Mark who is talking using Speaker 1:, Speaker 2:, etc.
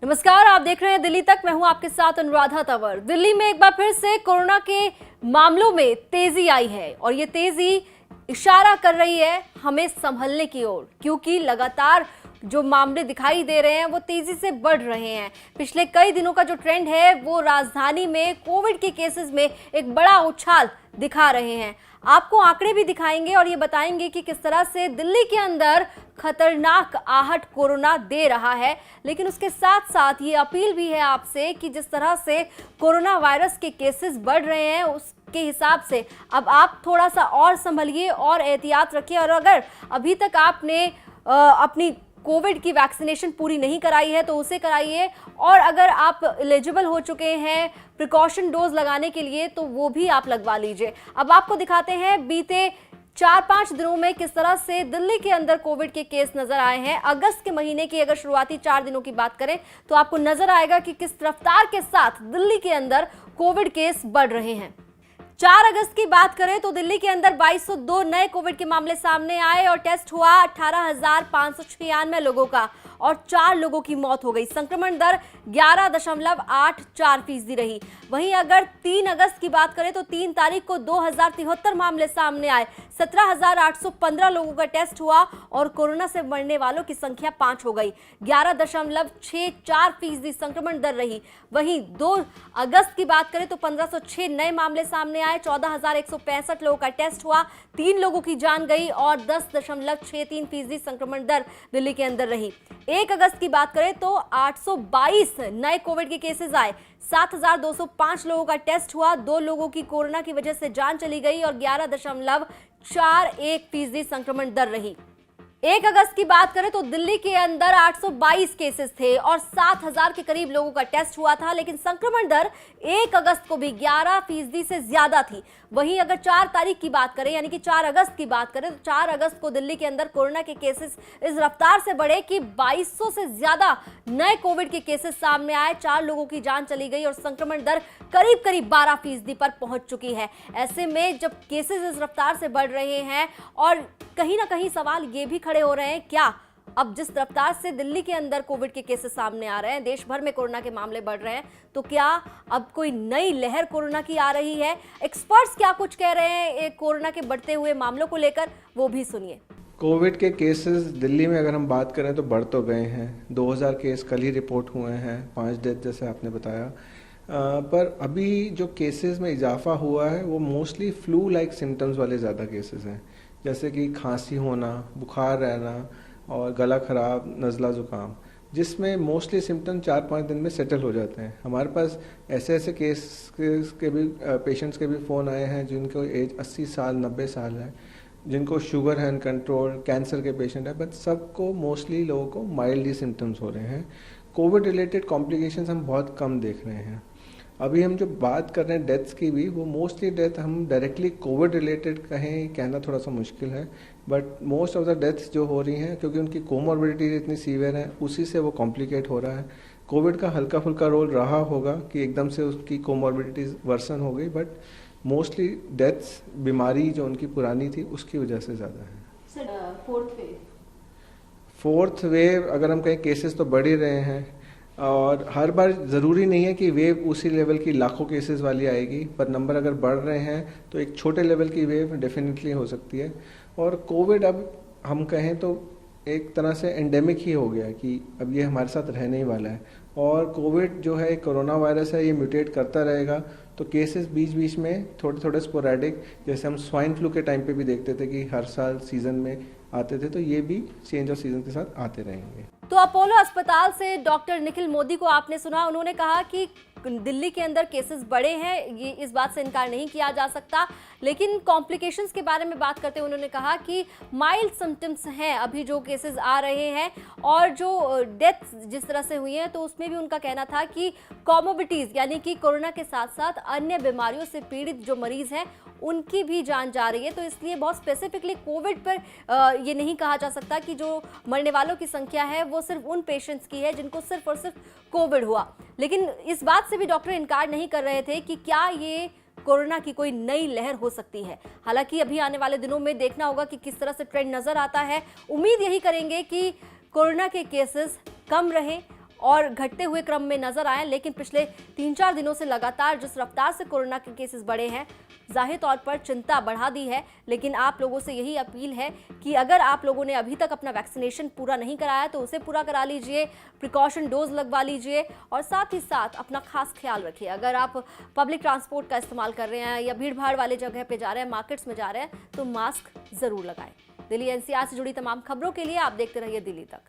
Speaker 1: नमस्कार, आप देख रहे हैं दिल्ली तक। मैं हूं आपके साथ अनुराधा तंवर। दिल्ली में एक बार फिर से कोरोना के मामलों में तेजी आई है और ये तेजी इशारा कर रही है हमें संभलने की ओर, क्योंकि लगातार जो मामले दिखाई दे रहे हैं वो तेजी से बढ़ रहे हैं। पिछले कई दिनों का जो ट्रेंड है वो राजधानी में कोविड के केसेस में एक बड़ा उछाल दिखा रहे हैं। आपको आंकड़े भी दिखाएंगे और ये बताएंगे कि किस तरह से दिल्ली के अंदर खतरनाक आहट कोरोना दे रहा है। लेकिन उसके साथ साथ ये अपील भी है आपसे कि जिस तरह से कोरोना वायरस के केसेस बढ़ रहे हैं उसके हिसाब से अब आप थोड़ा सा और संभलिए और एहतियात रखिए। और अगर अभी तक आपने अपनी कोविड की वैक्सीनेशन पूरी नहीं कराई है तो उसे कराइए, और अगर आप एलिजिबल हो चुके हैं प्रिकॉशन डोज लगाने के लिए तो वो भी आप लगवा लीजिए। अब आपको दिखाते हैं बीते 4-5 दिनों में किस तरह से दिल्ली के अंदर कोविड के केस नजर आए हैं। अगस्त के महीने की अगर शुरुआती 4 दिनों की बात करें तो आपको नजर आएगा कि किस रफ्तार के साथ दिल्ली के अंदर कोविड केस बढ़ रहे हैं। 4 अगस्त की बात करें तो दिल्ली के अंदर 2202 नए कोविड के मामले सामने आए और टेस्ट हुआ 18,596 लोगों का और 4 लोगों की मौत हो गई। संक्रमण दर 11.84% रही। वहीं अगर 3 अगस्त की बात करें तो 3 तारीख को 2073 मामले सामने आए, 17,815 लोगों का टेस्ट हुआ और कोरोना से मरने वालों की संख्या 5 हो गई। 11.64% संक्रमण दर रही। वहीं 2 अगस्त की बात करें तो 1506 नए मामले सामने आए, 14,165 लोगों का टेस्ट हुआ, 3 लोगों की जान गई और 10.63% संक्रमण दर दिल्ली के अंदर रही। 1 अगस्त की बात करें तो 822 नए कोविड के केसेस आए, 7,205 लोगों का टेस्ट हुआ, 2 लोगों की कोरोना की वजह से जान चली गई और 11.41% संक्रमण दर रही। 1 अगस्त की बात करें तो दिल्ली के अंदर 822 केसेस थे और 7,000 के करीब लोगों का टेस्ट हुआ था, लेकिन संक्रमण दर 1 अगस्त को भी 11% से ज्यादा थी। वहीं अगर 4 तारीख की बात करें यानी कि 4 अगस्त की बात करें तो 4 अगस्त को दिल्ली के अंदर कोरोना के केसेस इस रफ्तार से बढ़े कि 2200 से ज्यादा नए कोविड के केसेस सामने आए, 4 लोगों की जान चली गई और संक्रमण दर करीब 12% पर पहुंच चुकी है। ऐसे में जब केसेस इस रफ्तार से बढ़ रहे हैं और कहीं ना कहीं सवाल ये भी खड़े हो रहे हैं, क्या अब जिस रफ्तार से दिल्ली के अंदर कोविड के केसेस सामने आ रहे हैं, देश भर में कोरोना के मामले बढ़ रहे हैं, तो क्या अब कोई नई लहर कोरोना की आ रही है? एक्सपर्ट्स क्या कुछ कह रहे हैं कोरोना के बढ़ते हुए मामलों को लेकर, वो भी सुनिए।
Speaker 2: कोविड के केसेस दिल्ली में अगर हम बात करें तो बढ़ तो गए हैं। 2000 केस कल ही रिपोर्ट हुए हैं, 5 डेथ जैसे आपने बताया। पर अभी जो केसेस में इजाफा हुआ है वो मोस्टली फ्लू लाइक सिम्टम्स वाले ज़्यादा केसेस हैं, जैसे कि खांसी होना, बुखार रहना और गला खराब, नज़ला ज़ुकाम, जिसमें मोस्टली सिम्टम 4-5 दिन में सेटल हो जाते हैं। हमारे पास ऐसे केस के भी पेशेंट्स के भी फ़ोन आए हैं जिनको एज 80 साल 90 साल है, जिनको शुगर है अनकंट्रोल, कैंसर के पेशेंट है, बट सबको मोस्टली लोगों को माइल्डली सिम्टम्स हो रहे हैं। कोविड रिलेटेड कॉम्प्लिकेशंस हम बहुत कम देख रहे हैं। अभी हम जो बात कर रहे हैं डेथ्स की भी, वो मोस्टली डेथ हम डायरेक्टली कोविड रिलेटेड कहना थोड़ा सा मुश्किल है, but most of the deaths जो हो रही हैं क्योंकि उनकी कोमॉर्बिडिटी इतनी सीवियर है, उसी से वो कॉम्प्लिकेट हो रहा है। कोविड का हल्का फुल्का रोल रहा होगा कि एकदम से उसकी कोमॉर्बिडिटीज वर्सन हो गई, बट मोस्टली डेथ्स बीमारी जो उनकी पुरानी थी उसकी वजह से ज़्यादा है। फोर्थ वेव अगर हम कहें, केसेस तो बढ़ ही रहे हैं और हर बार ज़रूरी नहीं है कि वेव उसी लेवल की लाखों केसेस वाली आएगी, पर नंबर अगर बढ़ रहे हैं तो एक छोटे लेवल की वेव डेफिनेटली हो सकती है। और कोविड अब हम कहें तो एक तरह से एंडेमिक ही हो गया कि अब ये हमारे साथ रहने ही वाला है। और कोविड जो है कोरोना वायरस है, ये म्यूटेट करता रहेगा, तो केसेस बीच बीच में थोड़े थोड़े स्पोरेडिक, जैसे हम स्वाइन फ्लू के टाइम पे भी देखते थे कि हर साल सीजन में आते थे, तो ये भी चेंज ऑफ सीजन के साथ आते रहेंगे।
Speaker 1: तो अपोलो अस्पताल से डॉक्टर निखिल मोदी को आपने सुना, उन्होंने कहा कि दिल्ली के अंदर केसेस बढ़े हैं, ये इस बात से इनकार नहीं किया जा सकता, लेकिन कॉम्प्लिकेशंस के बारे में बात करते हुए उन्होंने कहा कि माइल्ड सिम्टम्स हैं अभी जो केसेस आ रहे हैं, और जो डेथ्स जिस तरह से हुई हैं तो उसमें भी उनका कहना था कि कॉमोबिटीज यानी कि कोरोना के साथ साथ अन्य बीमारियों से पीड़ित जो मरीज हैं उनकी भी जान जा रही है। तो इसलिए बहुत स्पेसिफिकली कोविड पर ये नहीं कहा जा सकता कि जो मरने वालों की संख्या है वो सिर्फ उन पेशेंट्स की है जिनको सिर्फ और सिर्फ कोविड हुआ। लेकिन इस बात से भी डॉक्टर इनकार नहीं कर रहे थे कि क्या ये कोरोना की कोई नई लहर हो सकती है। हालांकि अभी आने वाले दिनों में देखना होगा कि किस तरह से ट्रेंड नजर आता है। उम्मीद यही करेंगे कि कोरोना के केसेस कम रहें और घटते हुए क्रम में नजर आए, लेकिन पिछले 3-4 दिनों से लगातार जिस रफ्तार से कोरोना के केसेस बढ़े हैं, जाहिर तौर पर चिंता बढ़ा दी है। लेकिन आप लोगों से यही अपील है कि अगर आप लोगों ने अभी तक अपना वैक्सीनेशन पूरा नहीं कराया तो उसे पूरा करा लीजिए, प्रिकॉशन डोज लगवा लीजिए और साथ ही साथ अपना खास ख्याल रखिए। अगर आप पब्लिक ट्रांसपोर्ट का इस्तेमाल कर रहे हैं या भीड़ भाड़ वाले जगह पे जा रहे हैं, मार्केट्स में जा रहे हैं, तो मास्क जरूर लगाएं। दिल्ली एनसीआर से जुड़ी तमाम खबरों के लिए आप देखते रहिए दिल्ली तक।